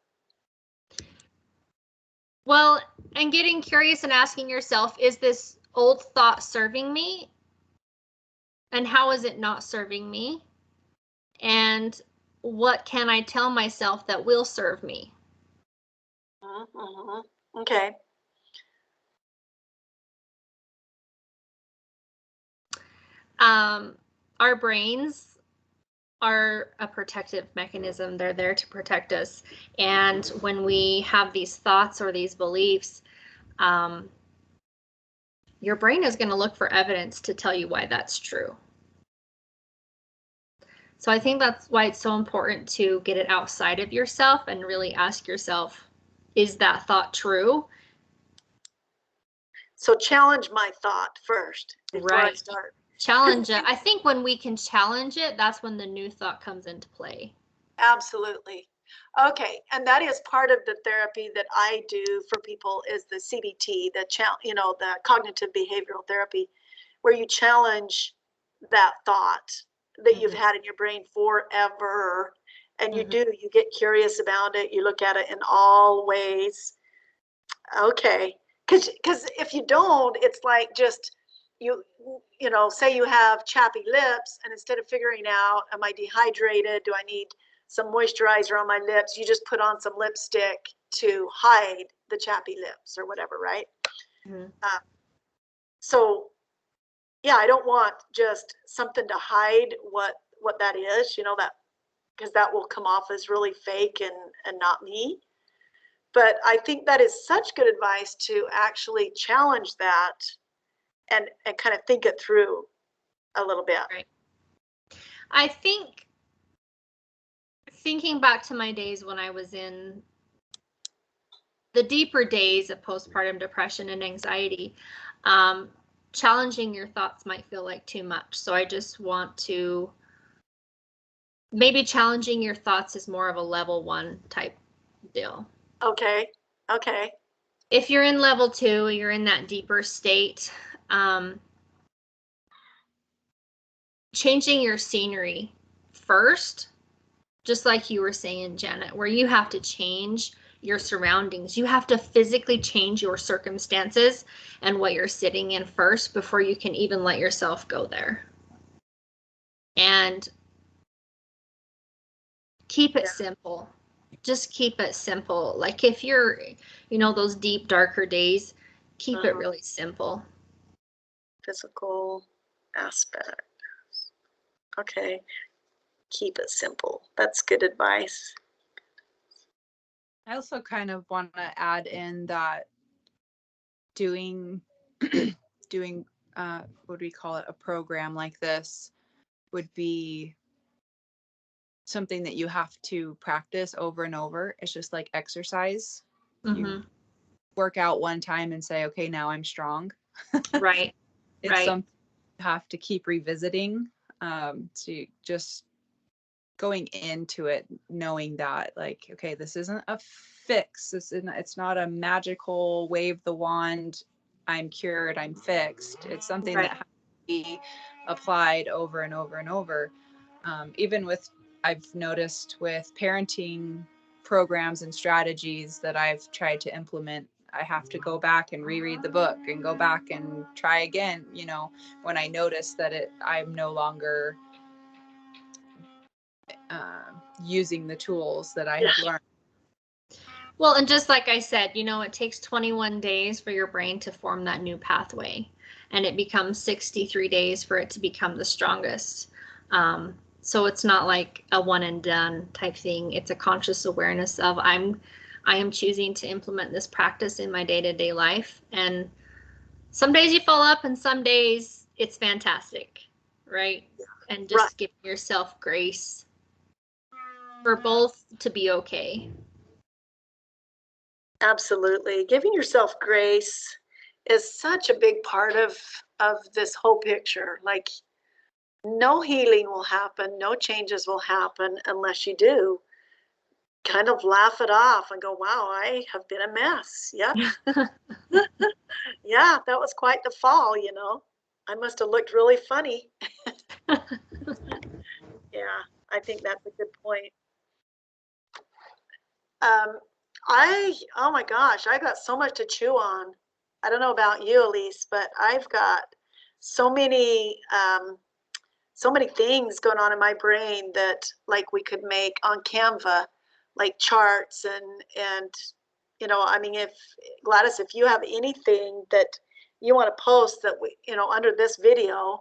Well, and getting curious and asking yourself, is this old thought serving me? And how is it not serving me? And what can I tell myself that will serve me? Okay. Our brains are a protective mechanism. They're there to protect us. And when we have these thoughts or these beliefs, your brain is going to look for evidence to tell you why that's true. So I think that's why it's so important to get it outside of yourself and really ask yourself, is that thought true? So challenge my thought first before I start. Challenge it. I think when we can challenge it, that's when the new thought comes into play. Absolutely. Okay, and that is part of the therapy that I do for people is the CBT, the cognitive behavioral therapy, where you challenge that thought that you've had in your brain forever, and you get curious about it, you look at it in all ways. Okay, because if you don't, it's like just say you have chappy lips, and instead of figuring out, am I dehydrated, do I need some moisturizer on my lips, you just put on some lipstick to hide the chappy lips or whatever, right? So yeah, I don't want just something to hide what that is, that, because that will come off as really fake and not me. But I think that is such good advice to actually challenge that and kind of think it through a little bit. Right. I think thinking back to my days when I was in the deeper days of postpartum depression and anxiety, challenging your thoughts might feel like too much. So I just want to, maybe challenging your thoughts is more of a level 1 type deal. Okay. If you're in level 2, you're in that deeper state, changing your scenery first, just like you were saying, Janet, where you have to change your surroundings. You have to physically change your circumstances and what you're sitting in first before you can even let yourself go there. And keep it simple. Just keep it simple. Like if you're, those deep, darker days, keep it really simple. Physical aspect. Okay. Keep it simple. That's good advice. I also kind of want to add in that doing what do we call it, a program like this would be something that you have to practice over and over. It's just like exercise. You work out one time and say, okay, now I'm strong. Right. It's something you have to keep revisiting. So you just going into it knowing that, like, okay, this isn't a fix. It's not a magical wave the wand, I'm cured, I'm fixed. It's something that has to be applied over and over and over. Even with, I've noticed with parenting programs and strategies that I've tried to implement I have to go back and reread the book and go back and try again, you know, when I notice that I'm no longer using the tools that I have learned. Well, and just like I said, you know, it takes 21 days for your brain to form that new pathway, and it becomes 63 days for it to become the strongest. So it's not like a one and done type thing. It's a conscious awareness of I am choosing to implement this practice in my day-to-day life. And some days you fall up and some days it's fantastic, right? And just give yourself grace for both to be okay. Absolutely. Giving yourself grace is such a big part of this whole picture. Like, no healing will happen, no changes will happen unless you do kind of laugh it off and go, wow, I have been a mess. Yep. Yeah, that was quite the fall, you know. I must have looked really funny. Yeah, I think that's a good point. Oh my gosh, I got so much to chew on. I don't know about you, Elise, but I've got so many things going on in my brain that like we could make on Canva, like charts and you know, I mean, if Gladys, if you have anything that you want to post that we, you know, under this video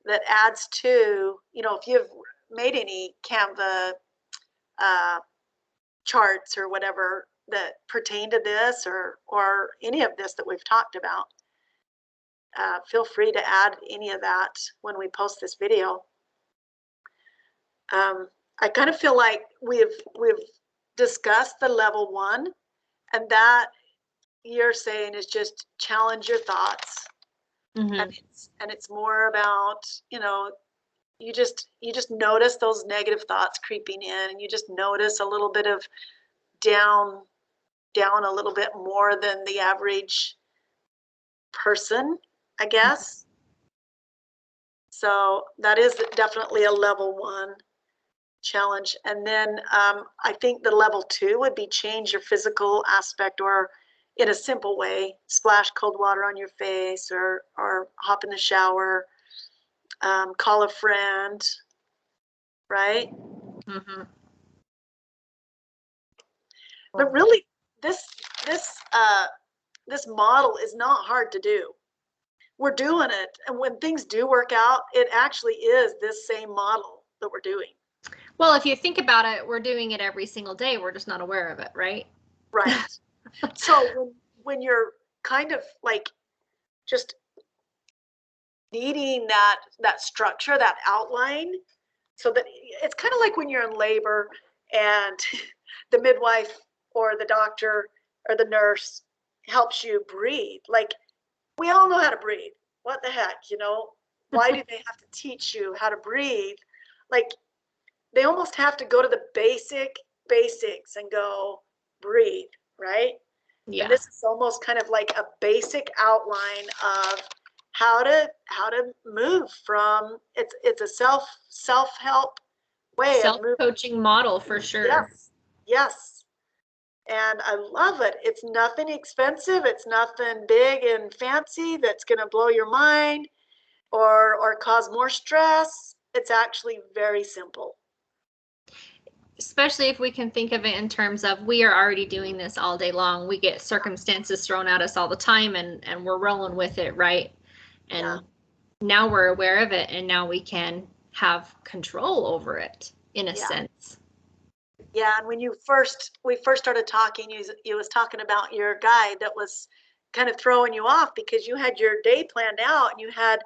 that adds to, you know, if you've made any Canva charts or whatever that pertain to this or any of this that we've talked about, feel free to add any of that when we post this video. I kind of feel like we've discussed the level 1, and that you're saying is just challenge your thoughts. And it's more about, you know, you just notice those negative thoughts creeping in, and you just notice a little bit of down a little bit more than the average person, I guess. So that is definitely a level 1 challenge. And then I think the level 2 would be change your physical aspect, or in a simple way, splash cold water on your face, or hop in the shower, call a friend, right? But really, this model is not hard to do. We're doing it, and when things do work out, it actually is this same model that we're doing. Well, if you think about it, we're doing it every single day. We're just not aware of it, right? Right. So when you're kind of like just needing that structure, that outline, so that it's kind of like when you're in labor and the midwife or the doctor or the nurse helps you breathe. Like, we all know how to breathe. What the heck, you know? Why do they have to teach you how to breathe? Like, they almost have to go to the basics and go breathe, right? Yeah. And this is almost kind of like a basic outline of how to move from, it's a self-help way of moving. Self-coaching model for sure. Yes. And I love it. It's nothing expensive. It's nothing big and fancy that's going to blow your mind or cause more stress. It's actually very simple. Especially if we can think of it in terms of we are already doing this all day long. We get circumstances thrown at us all the time, and we're rolling with it, right? And now we're aware of it, and now we can have control over it in a sense. Yeah, and when we first started talking, you was talking about your guide that was kind of throwing you off because you had your day planned out and you had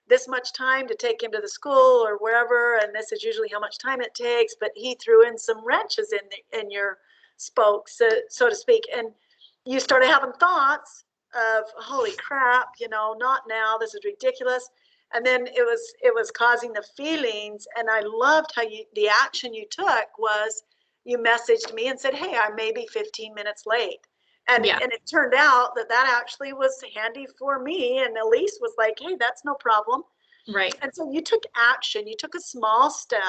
this much time to take him to the school or wherever, and this is usually how much time it takes, but he threw in some wrenches in your spokes, so to speak, and you started having thoughts of, holy crap, you know, not now, this is ridiculous. And then it was causing the feelings, and I loved how the action you took was you messaged me and said, hey, I may be 15 minutes late. And it turned out that actually was handy for me. And Elise was like, hey, that's no problem. Right. And so you took action. You took a small step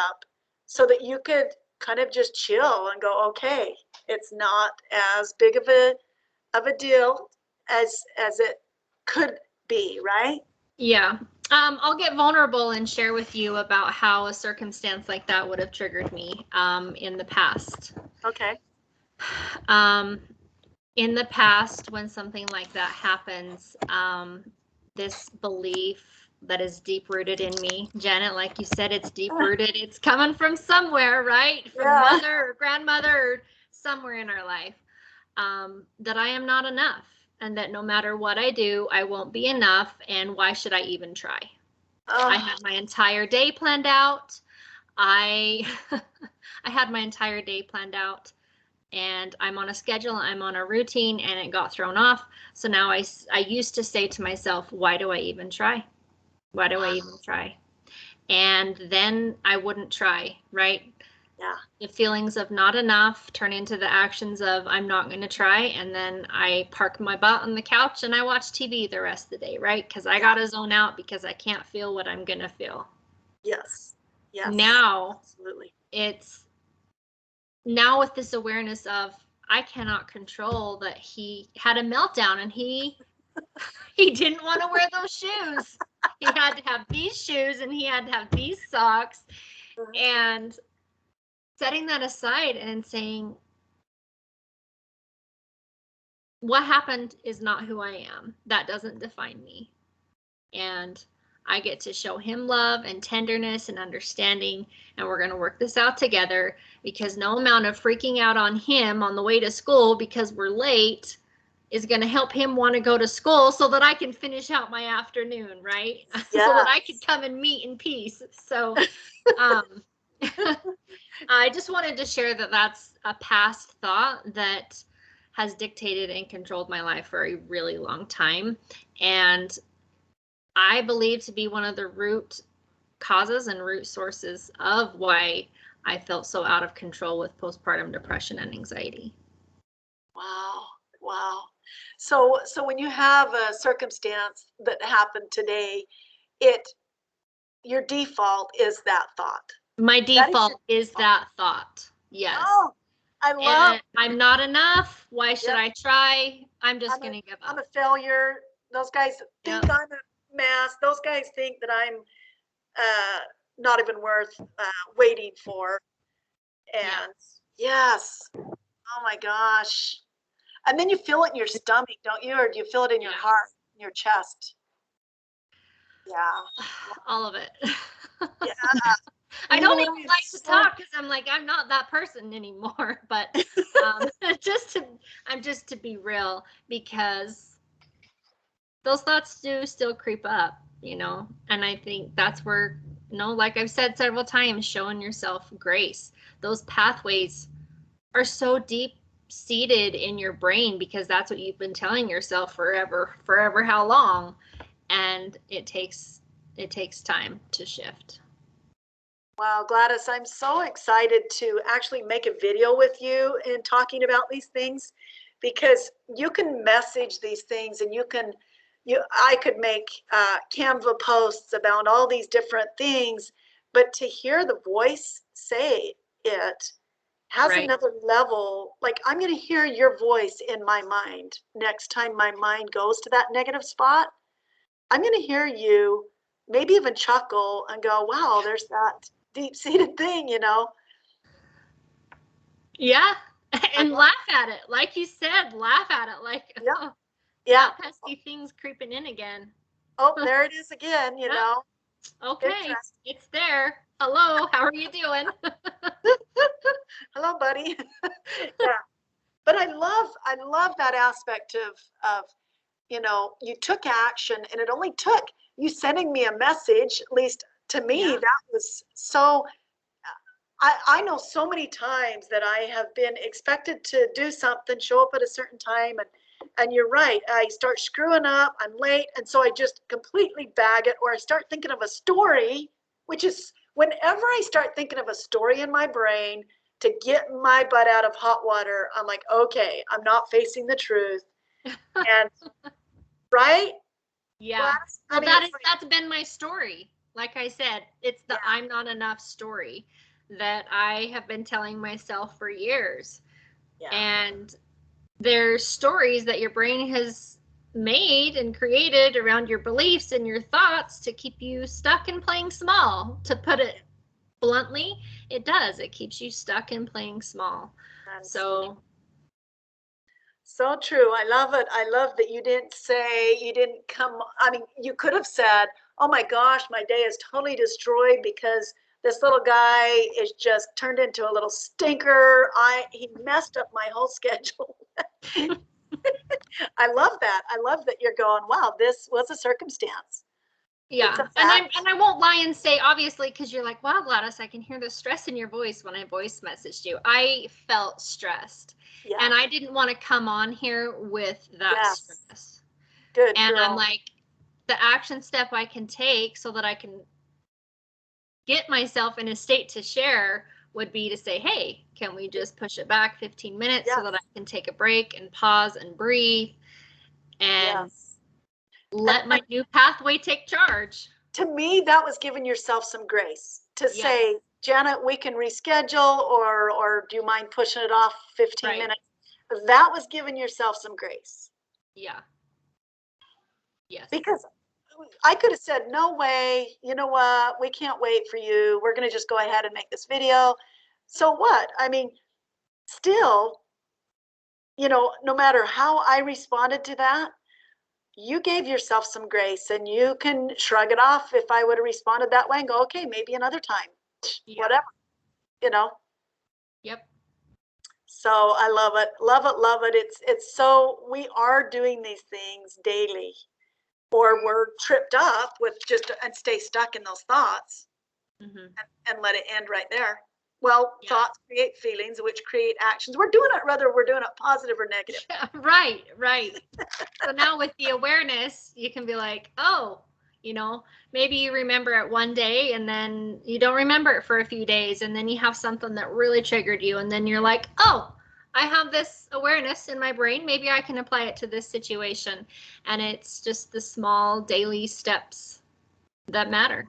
so that you could kind of just chill and go, okay, it's not as big of a deal as it could be, right? Yeah. I'll get vulnerable and share with you about how a circumstance like that would have triggered me in the past. Okay. In the past, when something like that happens, this belief that is deep rooted in me, Janet, like you said, it's deep rooted. It's coming from somewhere, right? From mother or grandmother or somewhere in our life, that I am not enough, and that no matter what I do, I won't be enough. And why should I even try? I had my entire day planned out. I had my entire day planned out. And I'm on a schedule, I'm on a routine, and it got thrown off. So now I used to say to myself, why do I even try? Why do I even try? And then I wouldn't try, right? Yeah. The feelings of not enough turn into the actions of I'm not going to try. And then I park my butt on the couch and I watch TV the rest of the day, right? Because I got to zone out because I can't feel what I'm going to feel. Yes. Yes. Now, absolutely. Now with this awareness of I cannot control that he had a meltdown and he didn't want to wear those shoes. He had to have these shoes and he had to have these socks. And setting that aside and saying, what happened is not who I am. That doesn't define me. And I get to show him love and tenderness and understanding, and we're going to work this out together, because no amount of freaking out on him on the way to school because we're late is going to help him want to go to school so that I can finish out my afternoon, right? Yes. So that I could come and meet in peace. So I just wanted to share that that's a past thought that has dictated and controlled my life for a really long time. And I believe to be one of the root causes and root sources of why I felt so out of control with postpartum depression and anxiety. Wow. Wow. So when you have a circumstance that happened today, your default is that thought. My default is that thought. Yes. Oh, I love. I'm not enough. Why should I try? I'm just going to give up. I'm a failure. Those guys think I'm a mess. Those guys think that I'm not even worth waiting for. And yes. Oh my gosh. And then you feel it in your stomach, don't you? Or do you feel it in your heart, in your chest? Yeah. All of it. Yeah. I don't even like to talk because I'm like, I'm not that person anymore. But just to be real, because those thoughts do still creep up, and I think that's where, like I've said several times, showing yourself grace. Those pathways are so deep seated in your brain because that's what you've been telling yourself forever how long, and it takes time to shift. Wow, Gladys, I'm so excited to actually make a video with you and talking about these things, because you can message these things and I could make Canva posts about all these different things, but to hear the voice say it has another level. Like, I'm going to hear your voice in my mind next time my mind goes to that negative spot. I'm going to hear you maybe even chuckle and go, wow, there's that deep-seated thing, Yeah, and laugh at it. Like you said, laugh at it. Like, pesky things creeping in again. Oh, there it is again, Okay, it's there. Hello, how are you doing? Hello, buddy. Yeah, but I love that aspect of you took action, and it only took you sending me a message. At least to me, that was so. I know so many times that I have been expected to do something, show up at a certain time, and you're right. I start screwing up. I'm late, and so I just completely bag it, or I start thinking of a story, which is whenever I start thinking of a story in my brain to get my butt out of hot water, I'm like, okay, I'm not facing the truth, and right? Yeah. Well, that's been my story. Like I said, it's the I'm not enough story that I have been telling myself for years. Yeah. And there's stories that your brain has made and created around your beliefs and your thoughts to keep you stuck in playing small. To put it bluntly, it does. It keeps you stuck in playing small. So true. I love it. I love that you didn't come. I mean, you could have said, oh my gosh, my day is totally destroyed because this little guy is just turned into a little stinker. He messed up my whole schedule. I love that. I love that you're going, wow, this was a circumstance. Yeah, and I won't lie and say, obviously, because you're like, wow, Gladys, I can hear the stress in your voice when I voice messaged you. I felt stressed, and I didn't want to come on here with that stress. Good and girl. I'm like, the action step I can take so that I can get myself in a state to share would be to say, hey, can we just push it back 15 minutes so that I can take a break and pause and breathe and let my new pathway take charge. To me, that was giving yourself some grace to say, Janet, we can reschedule, or do you mind pushing it off 15 minutes? That was giving yourself some grace. Yeah. Yes. Because I could have said, no way, you know what, we can't wait for you. We're going to just go ahead and make this video. So what? I mean, still, you know, no matter how I responded to that, you gave yourself some grace, and you can shrug it off if I would have responded that way and go, okay, maybe another time, whatever, you know? Yep. So I love it, love it, love it. It's so, we are doing these things daily, or we're tripped up with and stay stuck in those thoughts and let it end right there. Well, thoughts create feelings, which create actions. We're doing it whether we're doing it positive or negative. Right. So now with the awareness, you can be like, oh, you know, maybe you remember it one day and then you don't remember it for a few days, and then you have something that really triggered you, and then you're like, oh, I have this awareness in my brain. Maybe I can apply it to this situation. And it's just the small daily steps that matter.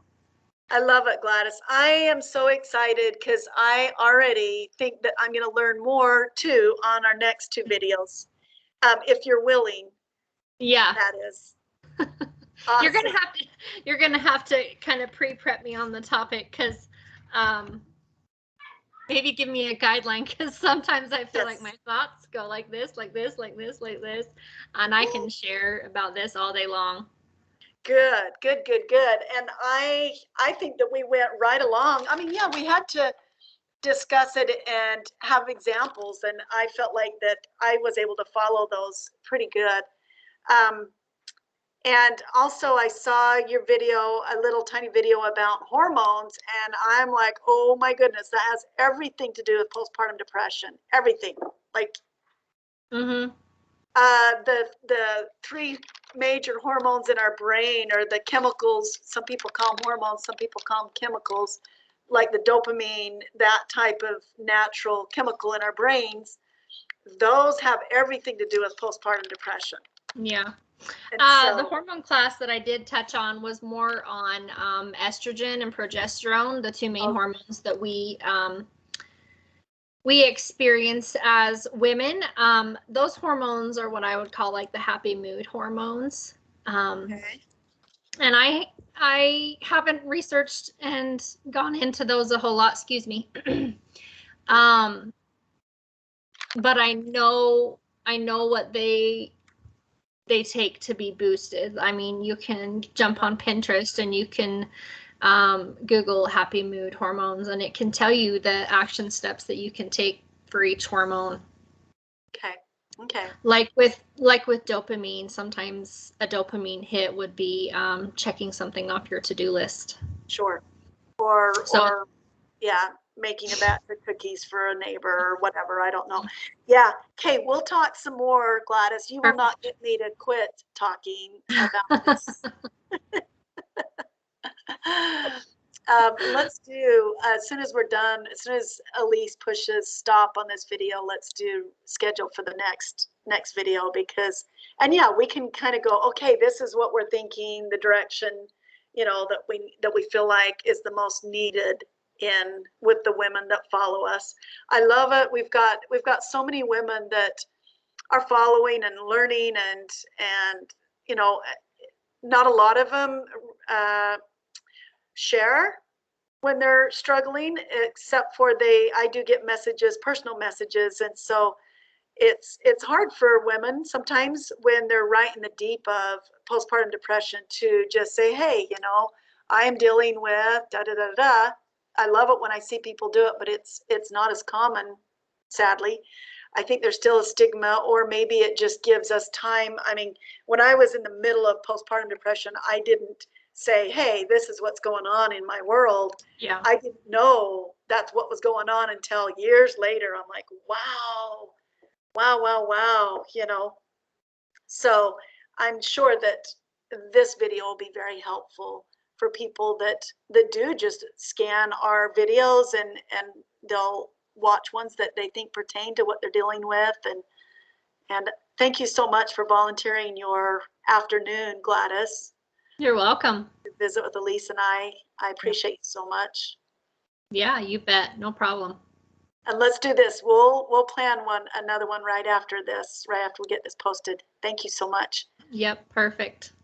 I love it, Gladys. I am so excited because I already think that I'm going to learn more too on our next 2 videos. If you're willing. Yeah. That is. Awesome. You're gonna have to kind of pre-prep me on the topic, because maybe give me a guideline, because sometimes I feel like my thoughts go like this, like this, like this, like this, and I can share about this all day long. Good. And I think that we went right along. I mean, yeah, we had to discuss it and have examples, and I felt like that I was able to follow those pretty good. And also I saw your video, a little tiny video about hormones, and I'm like, oh my goodness, that has everything to do with postpartum depression. Everything. Like the 3 major hormones in our brain, or the chemicals. Some people call them hormones, some people call them chemicals, like the dopamine, that type of natural chemical in our brains. Those have everything to do with postpartum depression. Yeah. The hormone class that I did touch on was more on estrogen and progesterone, the 2 main hormones that we experience as women. Those hormones are what I would call like the happy mood hormones. And I haven't researched and gone into those a whole lot, excuse me. But I know what they take to be boosted. I mean, you can jump on Pinterest and you can Google happy mood hormones, and it can tell you the action steps that you can take for each hormone. Okay. Like with dopamine, sometimes a dopamine hit would be checking something off your to-do list. Sure. Or making a batch of cookies for a neighbor or whatever. I don't know. Yeah. Okay. We'll talk some more, Gladys. You will not get me to quit talking about this. Let's do, as soon as we're done, as soon as Elise pushes stop on this video, let's do schedule for the next video, because, and yeah, we can kind of go, okay, this is what we're thinking, the direction, you know, that we feel like is the most needed with the women that follow us. I love it. We've got so many women that are following and learning, and you know, not a lot of them share when they're struggling, except for I do get messages, personal messages, and so it's hard for women sometimes when they're right in the deep of postpartum depression to just say, hey, you know, I am dealing with da da da da. I love it when I see people do it, but it's not as common, sadly. I think there's still a stigma, or maybe it just gives us time. I mean, when I was in the middle of postpartum depression, I didn't say, hey, this is what's going on in my world. Yeah. I didn't know that's what was going on until years later. I'm like, wow, wow, wow, wow, you know. So I'm sure that this video will be very helpful for people that do just scan our videos, and they'll watch ones that they think pertain to what they're dealing with. And thank you so much for volunteering your afternoon, Gladys, You're welcome. to visit with Elise and I. I appreciate you so much. Yeah, you bet. No problem. And let's do this. We'll plan another one right after this, right after we get this posted. Thank you so much. Yep, perfect.